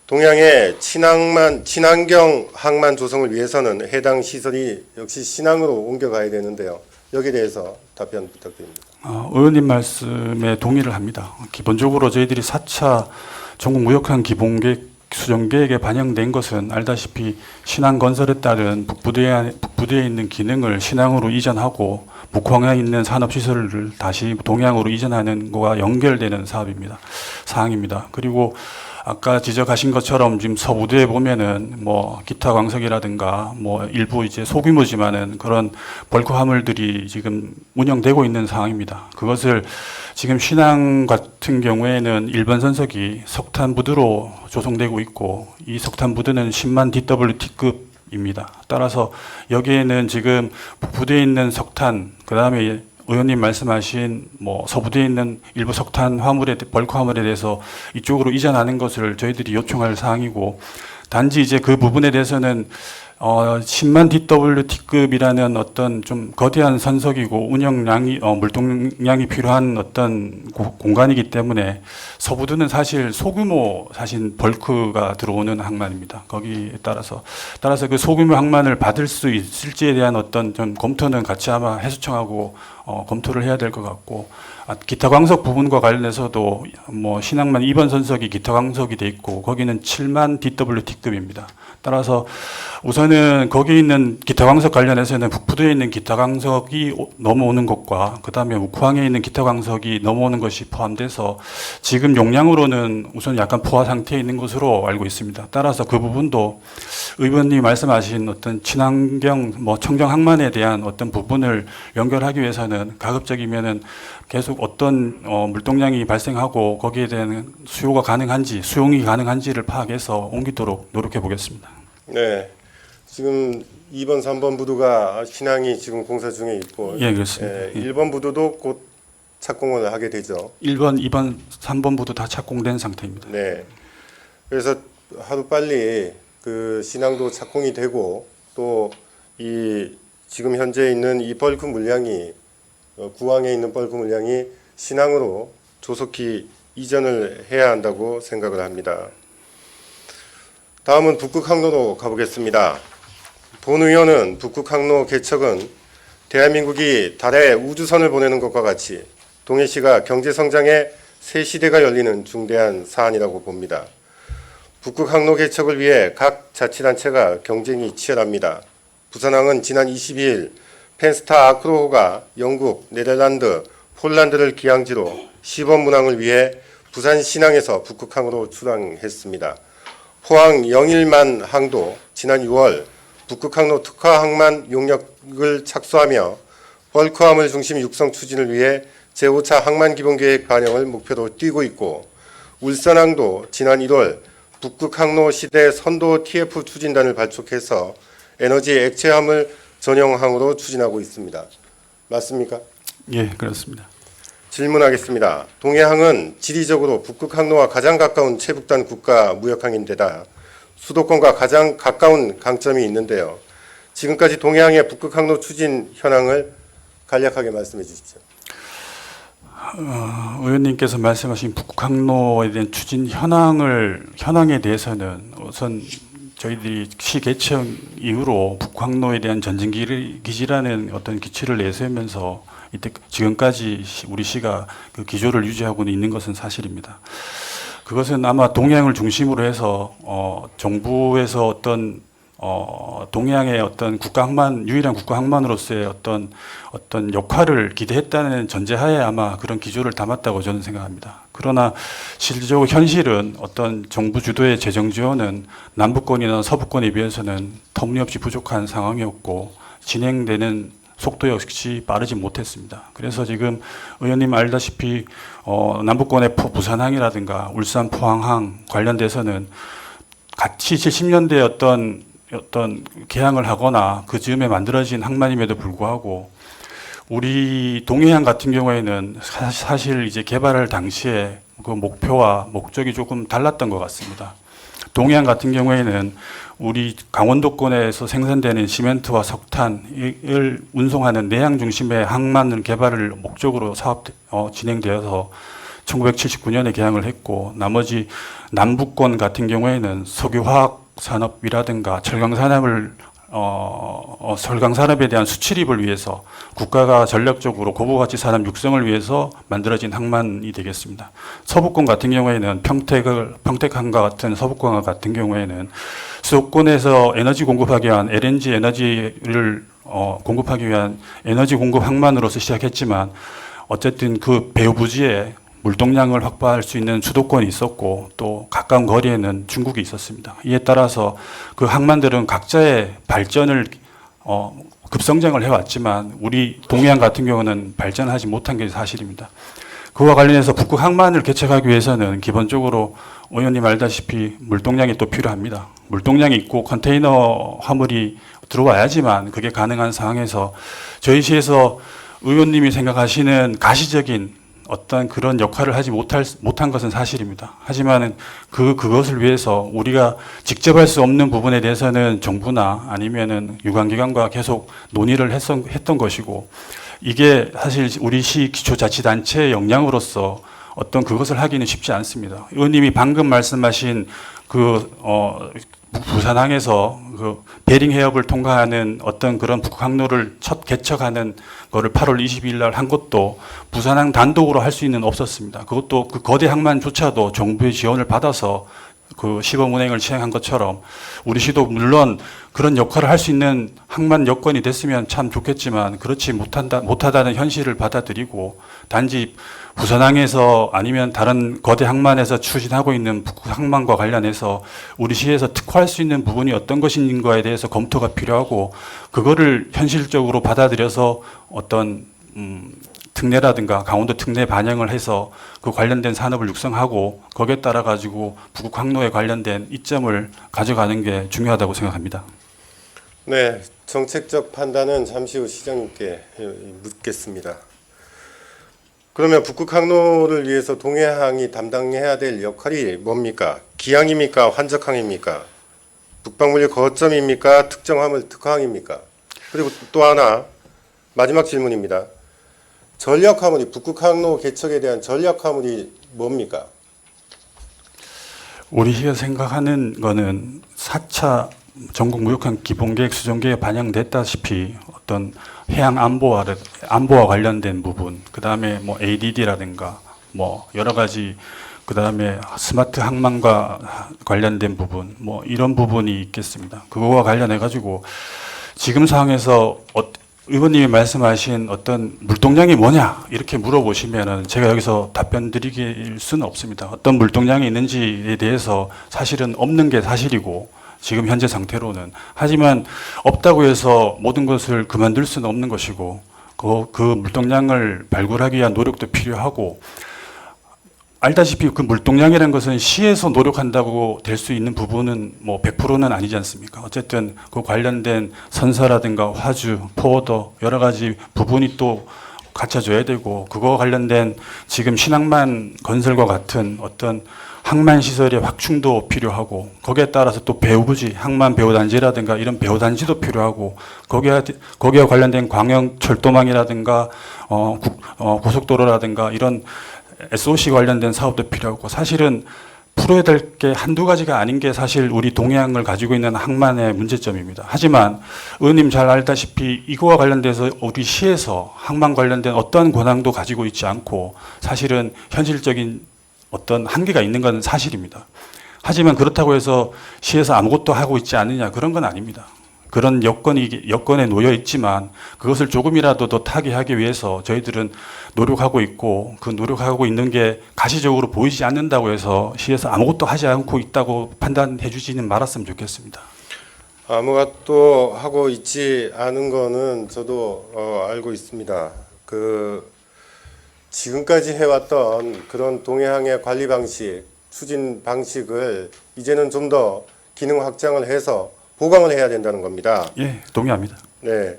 동해안의 친환경 항만 조성을 위해서는 해당 시설이 역시 신항으로 옮겨가야 되는데요. 여기에 대해서 답변 부탁드립니다. 의원님 말씀에 동의를 합니다. 기본적으로 저희들이 4차 전국무역항 기본계획 수정계획에 반영된 것은 알다시피 신항 건설에 따른 북부두에 있는 기능을 신항으로 이전하고, 북항에 있는 산업시설을 다시 동해안으로 이전하는 것과 연결되는 사항입니다. 그리고 아까 지적하신 것처럼 지금 서부두에 보면은 기타 광석이라든가 일부 이제 소규모지만은 그런 벌크 화물들이 지금 운영되고 있는 상황입니다. 그것을 지금 신항 같은 경우에는 일반 선석이 석탄 부두로 조성되고 있고, 이 석탄 부두는 10만 DWT급입니다. 따라서 여기에는 지금 북부두에 있는 석탄, 그 다음에 의원님 말씀하신 서부두에 있는 일부 석탄 화물에, 벌크 화물에 대해서 이쪽으로 이전하는 것을 저희들이 요청할 사항이고, 단지 이제 그 부분에 대해서는 10만 DWT급이라는 어떤 좀 거대한 선석이고 운영량이 물동량이 필요한 어떤 공간이기 때문에, 서부두는 사실 소규모 벌크가 들어오는 항만입니다. 거기에 따라서 그 소규모 항만을 받을 수 있을지에 대한 어떤 좀 검토는 같이 아마 해수청하고 검토를 해야 될 것 같고, 기타 광석 부분과 관련해서도 신항만 2번 선석이 기타 광석이 돼 있고, 거기는 7만 DWT급입니다. 따라서 우선은 우선은 거기 있는 기타 광석 관련해서는 북부도에 있는 기타 광석이 넘어오는 것과 그다음에 우쿠항에 있는 기타 광석이 넘어오는 것이 포함돼서 지금 용량으로는 우선 약간 포화 상태에 있는 것으로 알고 있습니다. 따라서 그 부분도 의원님이 말씀하신 어떤 친환경 청정 항만에 대한 어떤 부분을 연결하기 위해서는 가급적이면은 계속 어떤 물동량이 발생하고 거기에 대한 수요가 가능한지 수용이 가능한지를 파악해서 옮기도록 노력해 보겠습니다. 네. 지금 2번, 3번 부두가 신항이 지금 공사 중에 있고, 예, 그렇습니다. 예, 1번 부두도 곧 착공을 하게 되죠. 1번, 2번, 3번 부두 다 착공된 상태입니다. 네. 그래서 하루 빨리 그 신항도 착공이 되고 또 이 지금 현재 있는 이 벌크 물량이 구항에 있는 벌크 물량이 신항으로 조속히 이전을 해야 한다고 생각을 합니다. 다음은 북극항로로 가보겠습니다. 본 의원은 북극항로 개척은 대한민국이 달에 우주선을 보내는 것과 같이 동해시가 경제성장의 새 시대가 열리는 중대한 사안이라고 봅니다. 북극항로 개척을 위해 각 자치단체가 경쟁이 치열합니다. 부산항은 지난 22일 펜스타 아크로호가 영국, 네덜란드, 폴란드를 기항지로 시범 문항을 위해 부산 신항에서 북극항으로 출항했습니다. 포항 영일만 항도 지난 6월 북극항로 특화 항만 용역을 착수하며 벌크함을 중심 육성 추진을 위해 제5차 항만기본계획 반영을 목표로 뛰고 있고, 울산항도 지난 1월 북극항로 시대 선도 TF 추진단을 발족해서 에너지 액체함을 전용항으로 추진하고 있습니다. 맞습니까? 예, 그렇습니다. 질문하겠습니다. 동해항은 지리적으로 북극항로와 가장 가까운 최북단 국가 무역항인데다 수도권과 가장 가까운 강점이 있는데요. 지금까지 동해항의 북극항로 추진 현황을 간략하게 말씀해 주십시오. 의원님께서 말씀하신 북극항로에 대한 추진 현황에 대해서는 우선 저희들이 시 개척 이후로 북극항로에 대한 전진기지라는 어떤 기치를 내세우면서 이때 지금까지 우리 시가 그 기조를 유지하고 있는 것은 사실입니다. 그것은 아마 동해안을 중심으로 해서 정부에서 어떤 동해안의 어떤 유일한 국가항만으로서의 어떤 역할을 기대했다는 전제하에 아마 그런 기조를 담았다고 저는 생각합니다. 그러나 실질적으로 현실은 어떤 정부 주도의 재정 지원은 남부권이나 서부권에 비해서는 터무니없이 부족한 상황이었고 진행되는 속도 역시 빠르지 못했습니다. 그래서 지금 의원님 알다시피 남부권의 부산항이라든가 울산 포항항 관련돼서는 같이 70년대 어떤 개항을 하거나 그 즈음에 만들어진 항만임에도 불구하고 우리 동해안 같은 경우에는 사실 이제 개발할 당시에 그 목표와 목적이 조금 달랐던 것 같습니다. 동해안 같은 경우에는 우리 강원도권에서 생산되는 시멘트와 석탄을 운송하는 내양 중심의 항만 개발을 목적으로 사업 진행되어서 1979년에 개항을 했고, 나머지 남부권 같은 경우에는 석유화학 산업이라든가 철강산업에 대한 수출입을 위해서 국가가 전략적으로 고부가치 산업 육성을 위해서 만들어진 항만이 되겠습니다. 서부권 같은 경우에는 평택항과 같은 서부권 같은 경우에는 수도권에서 에너지 공급하기 위한 LNG 에너지를 공급하기 위한 에너지 공급 항만으로서 시작했지만 어쨌든 그 배후 부지에 물동량을 확보할 수 있는 수도권이 있었고 또 가까운 거리에는 중국이 있었습니다. 이에 따라서 그 항만들은 각자의 발전을 급성장을 해왔지만 우리 동해안 같은 경우는 발전하지 못한 게 사실입니다. 그와 관련해서 북극 항만을 개척하기 위해서는 기본적으로 의원님 알다시피 물동량이 또 필요합니다. 물동량이 있고 컨테이너 화물이 들어와야지만 그게 가능한 상황에서 저희 시에서 의원님이 생각하시는 가시적인 어떤 그런 역할을 하지 못한 것은 사실입니다. 하지만 그것을 위해서 우리가 직접 할 수 없는 부분에 대해서는 정부나 아니면은 유관기관과 계속 논의를 했던 것이고, 이게 사실 우리 시 기초자치단체의 역량으로서 어떤 그것을 하기는 쉽지 않습니다. 의원님이 방금 말씀하신 부산항에서 그 베링 해협을 통과하는 어떤 그런 북항로를 첫 개척하는 거를 8월 22일 날 한 것도 부산항 단독으로 할 수 있는 없었습니다. 그것도 그 거대 항만조차도 정부의 지원을 받아서 그 시범 운행을 시행한 것처럼 우리 시도 물론 그런 역할을 할 수 있는 항만 여건이 됐으면 참 좋겠지만 그렇지 못하다는 현실을 받아들이고 단지 부산항에서 아니면 다른 거대 항만에서 추진하고 있는 북극 항만과 관련해서 우리 시에서 특화할 수 있는 부분이 어떤 것인가에 대해서 검토가 필요하고 그거를 현실적으로 받아들여서 어떤 특례라든가 강원도 특례 반영을 해서 그 관련된 산업을 육성하고 거기에 따라 가지고 북극 항로에 관련된 이점을 가져가는 게 중요하다고 생각합니다. 네, 정책적 판단은 잠시 후 시장님께 묻겠습니다. 그러면 북극 항로를 위해서 동해항이 담당해야 될 역할이 뭡니까? 기항입니까? 환적항입니까? 북방물류 거점입니까? 특정 화물 특화항입니까? 그리고 또 하나 마지막 질문입니다. 전략 화물이 북극 항로 개척에 대한 전략 화물이 뭡니까? 우리 시가 생각하는 거는 4차 전국 무역항 기본계획 수정계획에 반영됐다시피 어떤 해양 안보와 관련된 부분, 그 다음에 뭐 ADD라든가 뭐 여러 가지, 그 다음에 스마트 항만과 관련된 부분, 뭐 이런 부분이 있겠습니다. 그거와 관련해 가지고 지금 상황에서 의원님이 말씀하신 어떤 물동량이 뭐냐 이렇게 물어보시면은 제가 여기서 답변 드릴 수는 없습니다. 어떤 물동량이 있는지에 대해서 사실은 없는 게 사실이고 지금 현재 상태로는. 하지만 없다고 해서 모든 것을 그만둘 수는 없는 것이고 그 물동량을 발굴하기 위한 노력도 필요하고, 알다시피 그 물동량이라는 것은 시에서 노력한다고 될 수 있는 부분은 뭐 100%는 아니지 않습니까? 어쨌든 그 관련된 선사라든가 화주, 포워더 여러 가지 부분이 또 갖춰져야 되고, 그거와 관련된 지금 신항만 건설과 같은 어떤 항만 시설의 확충도 필요하고, 거기에 따라서 또 배후부지, 항만 배후단지라든가 이런 배후단지도 필요하고, 거기에 관련된 광역 철도망이라든가 고속도로라든가 이런 SOC 관련된 사업도 필요하고, 사실은 풀어야 될 게 한두 가지가 아닌 게 사실 우리 동해항을 가지고 있는 항만의 문제점입니다. 하지만 의원님 잘 알다시피 이거와 관련돼서 우리 시에서 항만 관련된 어떠한 권한도 가지고 있지 않고 사실은 현실적인 어떤 한계가 있는 건 사실입니다. 하지만 그렇다고 해서 시에서 아무것도 하고 있지 않느냐, 그런 건 아닙니다. 그런 여건에 놓여 있지만 그것을 조금이라도 더 타개하기 위해서 저희들은 노력하고 있고, 그 노력하고 있는 게 가시적으로 보이지 않는다고 해서 시에서 아무것도 하지 않고 있다고 판단해 주지는 말았으면 좋겠습니다. 아무것도 하고 있지 않은 거는 저도 알고 있습니다. 지금까지 해왔던 그런 동해항의 관리 방식, 추진 방식을 이제는 좀 더 기능 확장을 해서 보강을 해야 된다는 겁니다. 예, 동의합니다. 네.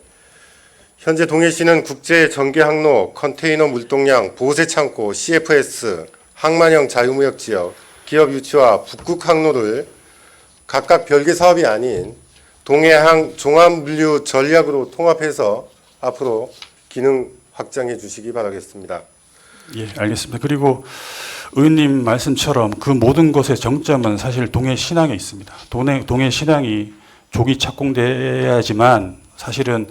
현재 동해시는 국제 전개 항로, 컨테이너 물동량, 보세 창고, CFS, 항만형 자유무역 지역, 기업 유치와 북극 항로를 각각 별개 사업이 아닌 동해항 종합물류 전략으로 통합해서 앞으로 기능 확장해 주시기 바라겠습니다. 예, 알겠습니다. 그리고 의원님 말씀처럼 그 모든 것의 정점은 사실 동해 신항에 있습니다. 동해 신항이 조기 착공돼야지만 사실은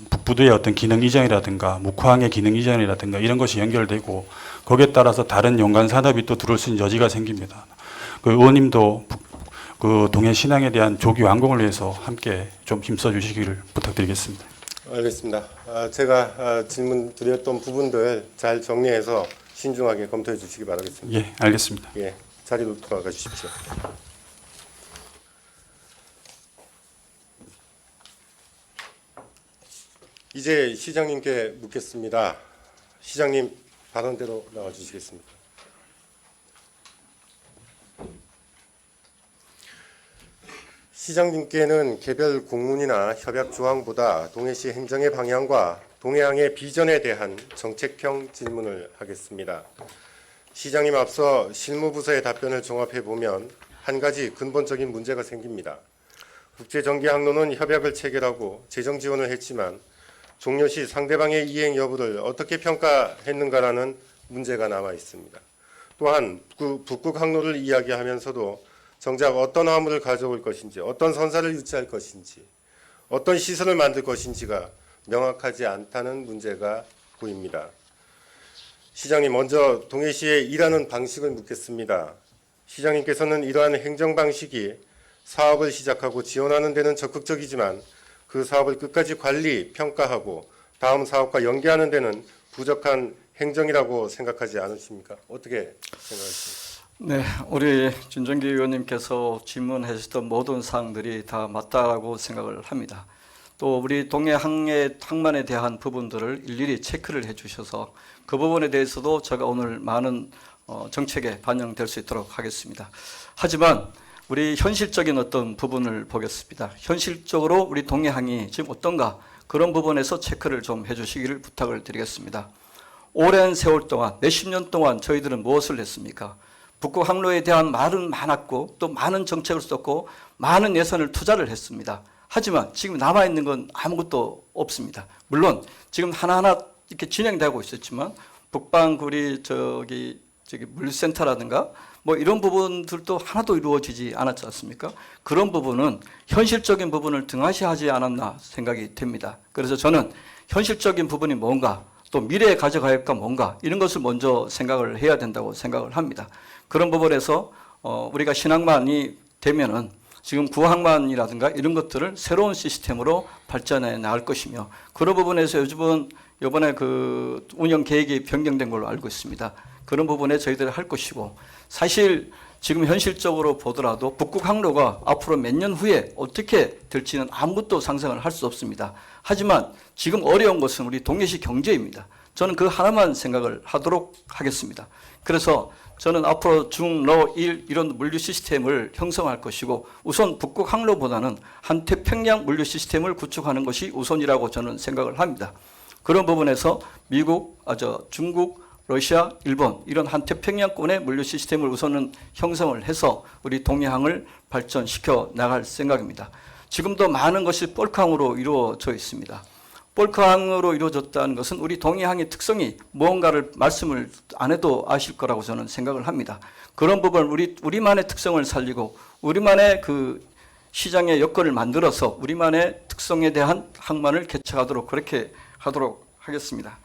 북부도의 어떤 기능 이전이라든가 묵화항의 기능 이전이라든가 이런 것이 연결되고, 거기에 따라서 다른 연관 산업이 또 들어올 수 있는 여지가 생깁니다. 그 의원님도 그 동해 신항에 대한 조기 완공을 위해서 함께 좀 힘써 주시기를 부탁드리겠습니다. 알겠습니다. 제가 질문 드렸던 부분들 잘 정리해서 신중하게 검토해 주시기 바라겠습니다. 예, 알겠습니다. 예, 자리로 돌아가 주십시오. 이제 시장님께 묻겠습니다. 시장님 발언대로 나와 주시겠습니까? 시장님께는 개별 공문이나 협약 조항보다 동해시 행정의 방향과 동해항의 비전에 대한 정책형 질문을 하겠습니다. 시장님, 앞서 실무부서의 답변을 종합해 보면 한 가지 근본적인 문제가 생깁니다. 국제전개항로는 협약을 체결하고 재정 지원을 했지만 종료시 상대방의 이행 여부를 어떻게 평가했는가라는 문제가 남아 있습니다. 또한 북극 항로를 이야기하면서도 정작 어떤 화물을 가져올 것인지, 어떤 선사를 유치할 것인지, 어떤 시설을 만들 것인지가 명확하지 않다는 문제가 보입니다. 시장님, 먼저 동해시의 일하는 방식을 묻겠습니다. 시장님께서는 이러한 행정 방식이 사업을 시작하고 지원하는 데는 적극적이지만 그 사업을 끝까지 관리, 평가하고 다음 사업과 연계하는 데는 부족한 행정이라고 생각하지 않으십니까? 어떻게 생각하십니까? 네, 우리 준정기 의원님께서 질문하셨던 모든 사항들이 다 맞다고 생각을 합니다. 또 우리 동해 항만에 대한 부분들을 일일이 체크를 해주셔서 그 부분에 대해서도 제가 오늘 많은 정책에 반영될 수 있도록 하겠습니다. 하지만 우리 현실적인 어떤 부분을 보겠습니다. 현실적으로 우리 동해항이 지금 어떤가 그런 부분에서 체크를 좀 해주시기를 부탁을 드리겠습니다. 오랜 세월 동안 몇십 년 동안 저희들은 무엇을 했습니까? 북극 항로에 대한 말은 많았고 또 많은 정책을 썼고 많은 예산을 투자를 했습니다. 하지만 지금 남아있는 건 아무것도 없습니다. 물론 지금 하나하나 이렇게 진행되고 있었지만 북방구리 저기 물류센터라든가 뭐 이런 부분들도 하나도 이루어지지 않았지 않습니까? 그런 부분은 현실적인 부분을 등한시하지 않았나 생각이 됩니다. 그래서 저는 현실적인 부분이 뭔가 또 미래에 가져가야 할까 뭔가 이런 것을 먼저 생각을 해야 된다고 생각을 합니다. 그런 부분에서 우리가 신항만이 되면은 지금 구항만이라든가 이런 것들을 새로운 시스템으로 발전해 나갈 것이며 그런 부분에서 이번에 그 운영 계획이 변경된 걸로 알고 있습니다. 그런 부분에 저희들이 할 것이고 사실 지금 현실적으로 보더라도 북극 항로가 앞으로 몇 년 후에 어떻게 될지는 아무것도 상상을 할 수 없습니다. 하지만 지금 어려운 것은 우리 동해시 경제입니다. 저는 그 하나만 생각을 하도록 하겠습니다. 그래서 저는 앞으로 중, 로, 일 이런 물류 시스템을 형성할 것이고 우선 북극 항로보다는 한태평양 물류 시스템을 구축하는 것이 우선이라고 저는 생각을 합니다. 그런 부분에서 중국, 러시아, 일본 이런 한태평양권의 물류 시스템을 우선은 형성을 해서 우리 동해항을 발전시켜 나갈 생각입니다. 지금도 많은 것이 벌크항으로 이루어져 있습니다. 벌크항으로 이루어졌다는 것은 우리 동해항의 특성이 무언가를 말씀을 안 해도 아실 거라고 저는 생각을 합니다. 그런 부분 우리만의 특성을 살리고 우리만의 그 시장의 여건을 만들어서 우리만의 특성에 대한 항만을 개척하도록 그렇게 하도록 하겠습니다.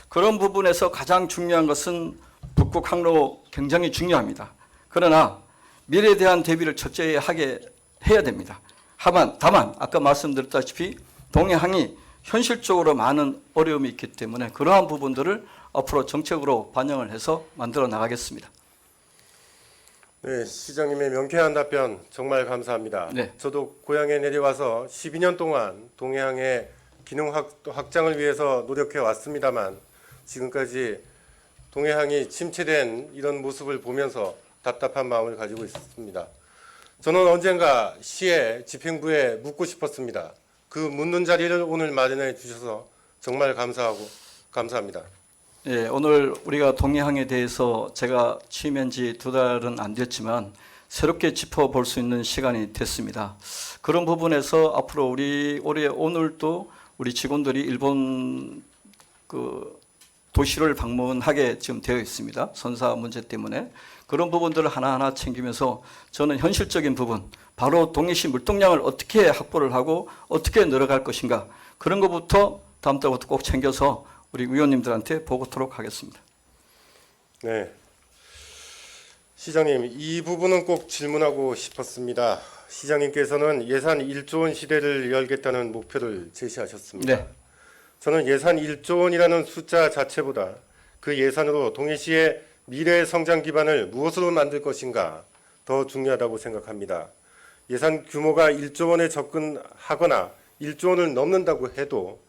그런 부분에서 가장 중요한 것은 북극 항로 굉장히 중요합니다. 그러나 미래에 대한 대비를 철저히 해야 됩니다. 다만 아까 말씀드렸다시피 동해항이 현실적으로 많은 어려움이 있기 때문에 그러한 부분들을 앞으로 정책으로 반영을 해서 만들어 나가겠습니다. 네, 시장님의 명쾌한 답변 정말 감사합니다. 네. 저도 고향에 내려와서 12년 동안 동해항의 기능 확장을 위해서 노력해 왔습니다만 지금까지 동해항이 침체된 이런 모습을 보면서 답답한 마음을 가지고 있습니다. 저는 언젠가 시에 집행부에 묻고 싶었습니다. 그 묻는 자리를 오늘 마련해 주셔서 정말 감사합니다. 예, 오늘 우리가 동해항에 대해서 제가 취임한 지 2달은 안 됐지만 새롭게 짚어볼 수 있는 시간이 됐습니다. 그런 부분에서 앞으로 오늘도 우리 직원들이 일본 그 도시를 방문하게 지금 되어 있습니다. 선사 문제 때문에. 그런 부분들을 하나하나 챙기면서 저는 현실적인 부분, 바로 동해시 물동량을 어떻게 확보를 하고 어떻게 늘어갈 것인가 그런 것부터 다음 달부터 꼭 챙겨서 우리 의원님들한테 보고토록 하겠습니다. 네, 시장님 이 부분은 꼭 질문하고 싶었습니다. 시장님께서는 예산 1조 원 시대를 열겠다는 목표를 제시하셨습니다. 네. 저는 예산 1조 원이라는 숫자 자체보다 그 예산으로 동해시의 미래 성장 기반을 무엇으로 만들 것인가 더 중요하다고 생각합니다. 예산 규모가 1조 원에 접근하거나 1조 원을 넘는다고 해도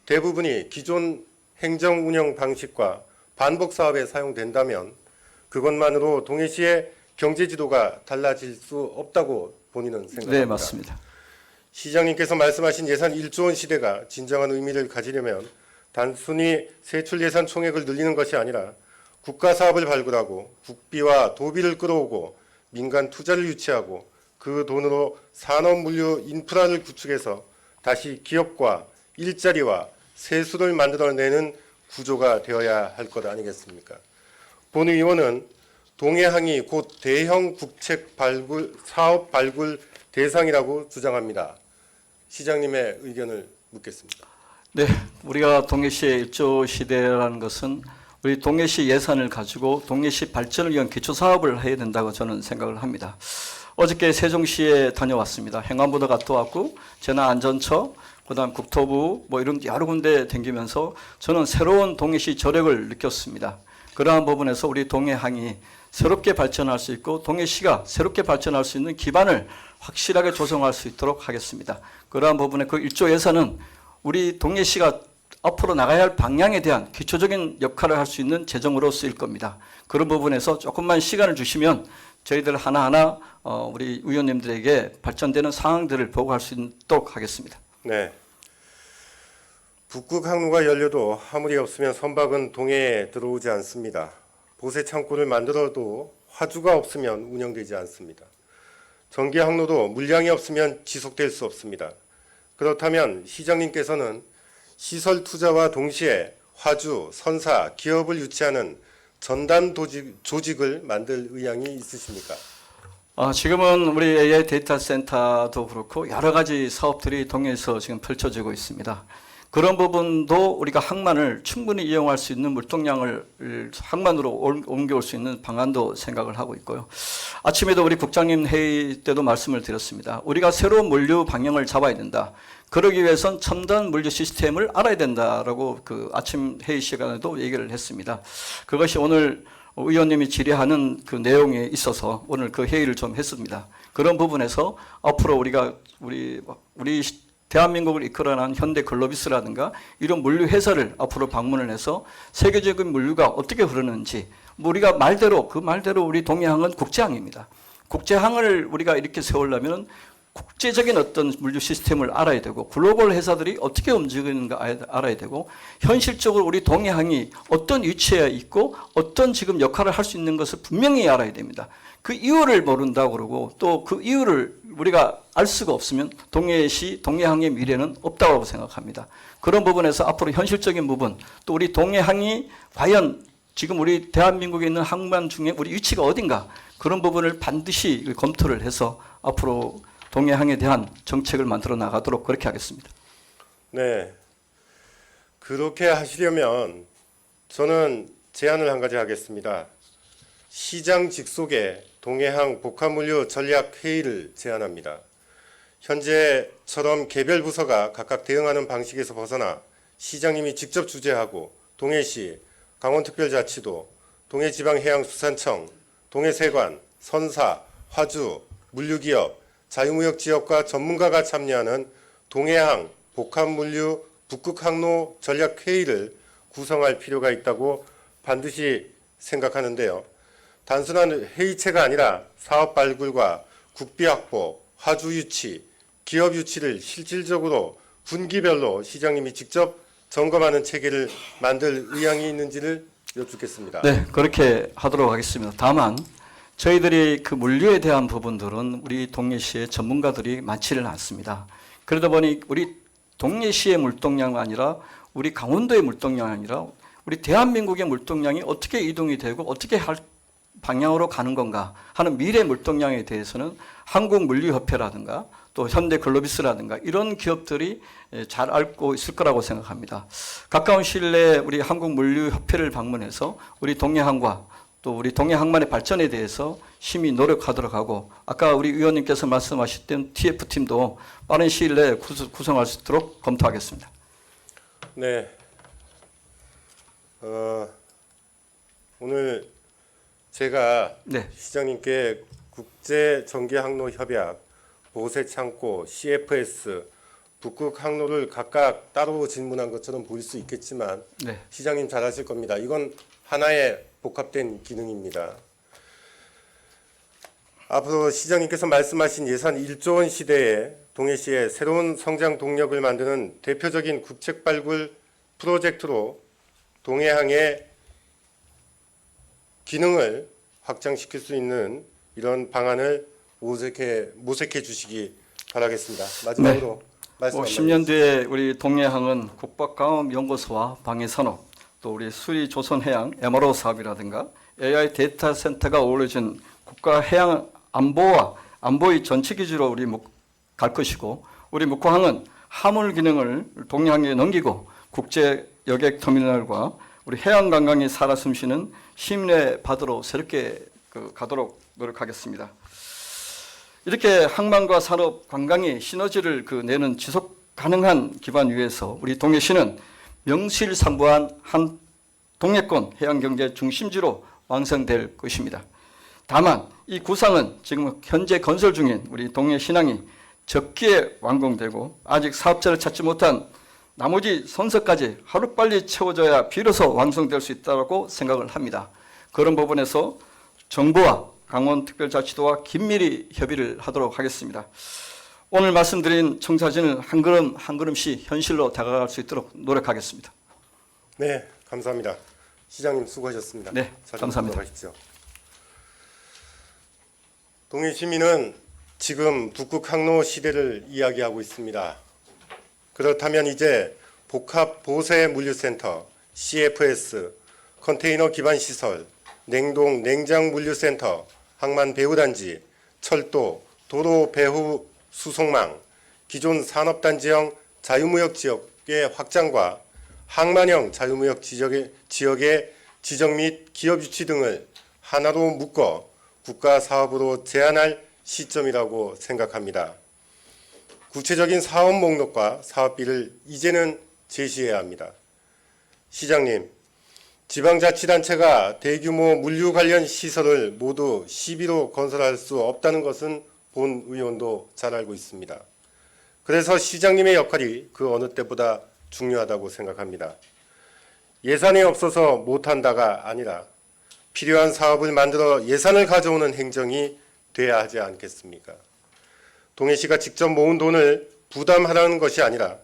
대부분이 기존 행정 운영 방식과 반복 사업에 사용된다면 그것만으로 동해시의 경제 지도가 달라질 수 없다고 본인은 생각합니다. 네, 맞습니다. 시장님께서 말씀하신 예산 1조 원 시대가 진정한 의미를 가지려면 단순히 세출 예산 총액을 늘리는 것이 아니라 국가 사업을 발굴하고 국비와 도비를 끌어오고 민간 투자를 유치하고 그 돈으로 산업 물류 인프라를 구축해서 다시 기업과 일자리와 세수를 만들어내는 구조가 되어야 할 것 아니겠습니까? 본 의원은 동해항이 곧 대형 국책 사업 발굴 대상이라고 주장합니다. 시장님의 의견을 묻겠습니다. 네, 우리가 동해시의 1조 시대라는 것은 우리 동해시 예산을 가지고 동해시 발전을 위한 기초 사업을 해야 된다고 저는 생각을 합니다. 어저께 세종시에 다녀왔습니다. 행안부도 갔다 왔고 재난안전처, 그다음 국토부 뭐 이런 여러 군데 댕기면서 저는 새로운 동해시 저력을 느꼈습니다. 그러한 부분에서 우리 동해항이 새롭게 발전할 수 있고 동해시가 새롭게 발전할 수 있는 기반을 확실하게 조성할 수 있도록 하겠습니다. 그러한 부분에 그 1조 예산은 우리 동해시가 앞으로 나가야 할 방향에 대한 기초적인 역할을 할 수 있는 재정으로 쓰일 겁니다. 그런 부분에서 조금만 시간을 주시면 저희들 하나하나 우리 의원님들에게 발전되는 상황들을 보고할 수 있도록 하겠습니다. 네. 북극 항로가 열려도 화물이 없으면 선박은 동해에 들어오지 않습니다. 보세 창고를 만들어도 화주가 없으면 운영되지 않습니다. 전기 항로도 물량이 없으면 지속될 수 없습니다. 그렇다면 시장님께서는 시설 투자와 동시에 화주, 선사, 기업을 유치하는 전담 조직을 만들 의향이 있으십니까? 지금은 우리 AI 데이터 센터도 그렇고 여러 가지 사업들이 동해에서 지금 펼쳐지고 있습니다. 그런 부분도 우리가 항만을 충분히 이용할 수 있는 물동량을 항만으로 옮겨올 수 있는 방안도 생각을 하고 있고요. 아침에도 우리 국장님 회의 때도 말씀을 드렸습니다. 우리가 새로운 물류 방향을 잡아야 된다. 그러기 위해선 첨단 물류 시스템을 알아야 된다라고 그 아침 회의 시간에도 얘기를 했습니다. 그것이 오늘 의원님이 질의하는 그 내용에 있어서 오늘 그 회의를 좀 했습니다. 그런 부분에서 앞으로 우리가 우리 대한민국을 이끌어가는 현대글로비스라든가 이런 물류 회사를 앞으로 방문을 해서 세계적인 물류가 어떻게 흐르는지 우리가 말대로 우리 동해항은 국제항입니다. 국제항을 우리가 이렇게 세우려면 국제적인 어떤 물류 시스템을 알아야 되고 글로벌 회사들이 어떻게 움직이는가 알아야 되고 현실적으로 우리 동해항이 어떤 위치에 있고 어떤 지금 역할을 할 수 있는 것을 분명히 알아야 됩니다. 그 이유를 모른다고 그러고 또 그 이유를 우리가 알 수가 없으면 동해시, 동해항의 미래는 없다고 생각합니다. 그런 부분에서 앞으로 현실적인 부분 또 우리 동해항이 과연 지금 우리 대한민국에 있는 항만 중에 우리 위치가 어딘가 그런 부분을 반드시 검토를 해서 앞으로 동해항에 대한 정책을 만들어 나가도록 그렇게 하겠습니다. 네. 그렇게 하시려면 저는 제안을 한 가지 하겠습니다. 시장 직속의 동해항 복합물류 전략회의를 제안합니다. 현재처럼 개별 부서가 각각 대응하는 방식에서 벗어나 시장님이 직접 주재하고 동해시, 강원특별자치도, 동해지방해양수산청, 동해세관, 선사, 화주, 물류기업, 자유무역지역과 전문가가 참여하는 동해항 복합물류 북극항로 전략회의를 구성할 필요가 있다고 반드시 생각하는데요. 단순한 회의체가 아니라 사업 발굴과 국비 확보, 화주 유치, 기업 유치를 실질적으로 분기별로 시장님이 직접 점검하는 체계를 만들 의향이 있는지를 여쭙겠습니다. 네, 그렇게 하도록 하겠습니다. 다만 저희들이 그 물류에 대한 부분들은 우리 동해시의 전문가들이 많지는 않습니다. 그러다 보니 우리 동해시의 물동량이 아니라 우리 강원도의 물동량이 아니라 우리 대한민국의 물동량이 어떻게 이동이 되고 어떻게 할 방향으로 가는 건가 하는 미래 물동량에 대해서는 한국물류협회라든가 또 현대글로비스라든가 이런 기업들이 잘 알고 있을 거라고 생각합니다. 가까운 시일 내에 우리 한국물류협회를 방문해서 우리 동해항과 또 우리 동해항만의 발전에 대해서 심히 노력하도록 하고 아까 우리 의원님께서 말씀하셨던 TF팀도 빠른 시일 내에 구성할 수 있도록 검토하겠습니다. 네. 오늘 제가 네. 시장님께 국제전기항로협약, 보세창고, CFS, 북극항로를 각각 따로 질문한 것처럼 보일 수 있겠지만 네. 시장님 잘 아실 겁니다. 이건 하나의 복합된 기능입니다. 앞으로 시장님께서 말씀하신 예산 1조 원 시대에 동해시의 새로운 성장 동력을 만드는 대표적인 국책 발굴 프로젝트로 동해항의 기능을 확장시킬 수 있는 이런 방안을 모색해 주시기 바라겠습니다. 마지막으로 말씀 10년 뒤에 우리 동해항은 국박과학연구소와 방해산업 또 우리 수리조선해양 MRO 사업이라든가 AI 데이터 센터가 어우러진 국가해양 안보와 안보의 전체 기지로 우리 갈 것이고 우리 묵호항은 화물 기능을 동해항에 넘기고 국제 여객 터미널과 우리 해양 관광이 살아 숨쉬는 시민의 바다로 새롭게 가도록 노력하겠습니다. 이렇게 항만과 산업, 관광이 시너지를 내는 지속 가능한 기반 위에서 우리 동해시는 명실상부한 한 동해권 해양경제 중심지로 완성될 것입니다. 다만 이 구상은 지금 현재 건설 중인 우리 동해신항이 적기에 완공되고 아직 사업자를 찾지 못한 나머지 선서까지 하루빨리 채워져야 비로소 완성될 수 있다고 생각을 합니다. 그런 부분에서 정부와 강원특별자치도와 긴밀히 협의를 하도록 하겠습니다. 오늘 말씀드린 청사진을 한 걸음 한 걸음씩 현실로 다가갈 수 있도록 노력하겠습니다. 네, 감사합니다. 시장님 수고하셨습니다. 네, 감사합니다. 하십시오. 동해 시민은 지금 북극 항로 시대를 이야기하고 있습니다. 그렇다면 이제 복합 보세 물류센터 CFS, 컨테이너 기반 시설, 냉동 냉장 물류센터, 항만 배후단지, 철도, 도로 배후 수송망, 기존 산업단지형 자유무역 지역의 확장과 항만형 자유무역 지역의 지정 및 기업 유치 등을 하나로 묶어 국가 사업으로 제안할 시점이라고 생각합니다. 구체적인 사업 목록과 사업비를 이제는 제시해야 합니다. 시장님, 지방자치단체가 대규모 물류 관련 시설을 모두 시비로 건설할 수 없다는 것은 본 의원도 잘 알고 있습니다. 그래서 시장님의 역할이 그 어느 때보다 중요하다고 생각합니다. 예산이 없어서 못한다가 아니라 필요한 사업을 만들어 예산을 가져오는 행정이 돼야 하지 않겠습니까? 동해시가 직접 모은 돈을 부담하라는 것이 아니라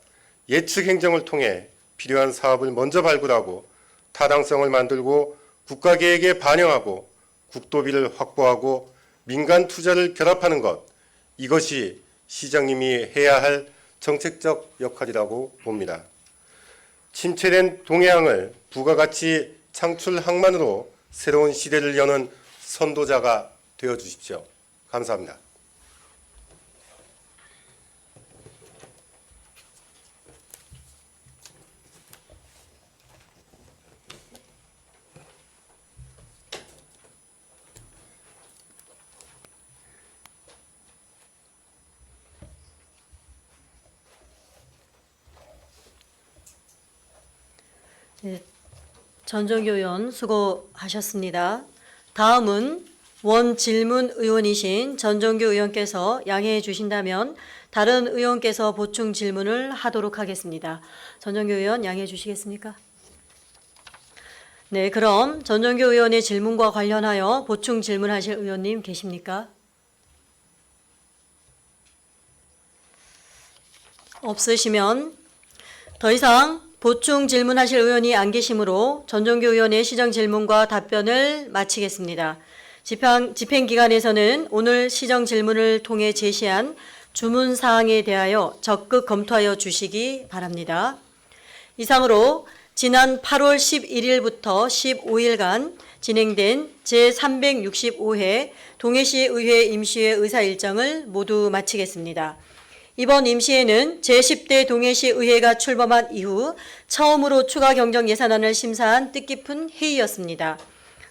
예측 행정을 통해 필요한 사업을 먼저 발굴하고 타당성을 만들고 국가계획에 반영하고 국도비를 확보하고 민간 투자를 결합하는 것, 이것이 시장님이 해야 할 정책적 역할이라고 봅니다. 침체된 동해항을 부가가치 창출 항만으로 새로운 시대를 여는 선도자가 되어주십시오. 감사합니다. 네, 전정기 의원 수고하셨습니다. 다음은 원질문 의원이신 전정규 의원께서 양해해 주신다면 다른 의원께서 보충 질문을 하도록 하겠습니다. 전정규 의원 양해해 주시겠습니까? 네, 그럼 전정규 의원의 질문과 관련하여 보충 질문하실 의원님 계십니까? 없으시면 더 이상 보충 질문하실 의원이 안 계시므로 전정규 의원의 시정 질문과 답변을 마치겠습니다. 집행기관에서는 오늘 시정 질문을 통해 제시한 주문 사항에 대하여 적극 검토하여 주시기 바랍니다. 이상으로 지난 8월 11일부터 15일간 진행된 제365회 동해시 의회 임시회 의사 일정을 모두 마치겠습니다. 이번 임시회는 제10대 동해시 의회가 출범한 이후 처음으로 추가 경정 예산안을 심사한 뜻깊은 회의였습니다.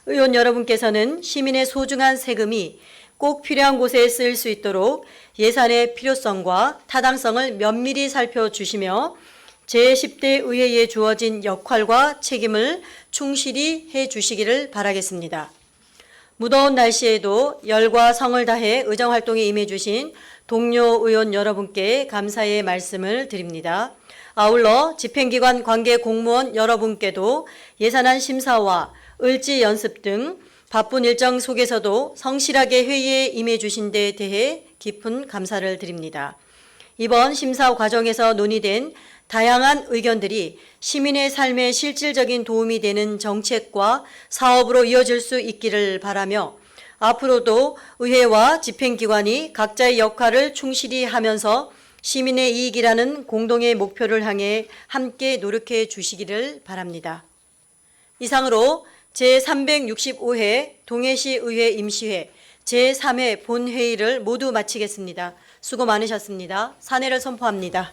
의원 여러분께서는 시민의 소중한 세금이 꼭 필요한 곳에 쓰일 수 있도록 예산의 필요성과 타당성을 면밀히 살펴주시며 제10대 의회에 주어진 역할과 책임을 충실히 해주시기를 바라겠습니다. 무더운 날씨에도 열과 성을 다해 의정활동에 임해주신 동료 의원 여러분께 감사의 말씀을 드립니다. 아울러 집행기관 관계 공무원 여러분께도 예산안 심사와 을지 연습 등 바쁜 일정 속에서도 성실하게 회의에 임해주신 데 대해 깊은 감사를 드립니다. 이번 심사 과정에서 논의된 다양한 의견들이 시민의 삶에 실질적인 도움이 되는 정책과 사업으로 이어질 수 있기를 바라며 앞으로도 의회와 집행기관이 각자의 역할을 충실히 하면서 시민의 이익이라는 공동의 목표를 향해 함께 노력해 주시기를 바랍니다. 이상으로 제365회 동해시 의회 임시회 제3회 본회의를 모두 마치겠습니다. 수고 많으셨습니다. 사내를 선포합니다.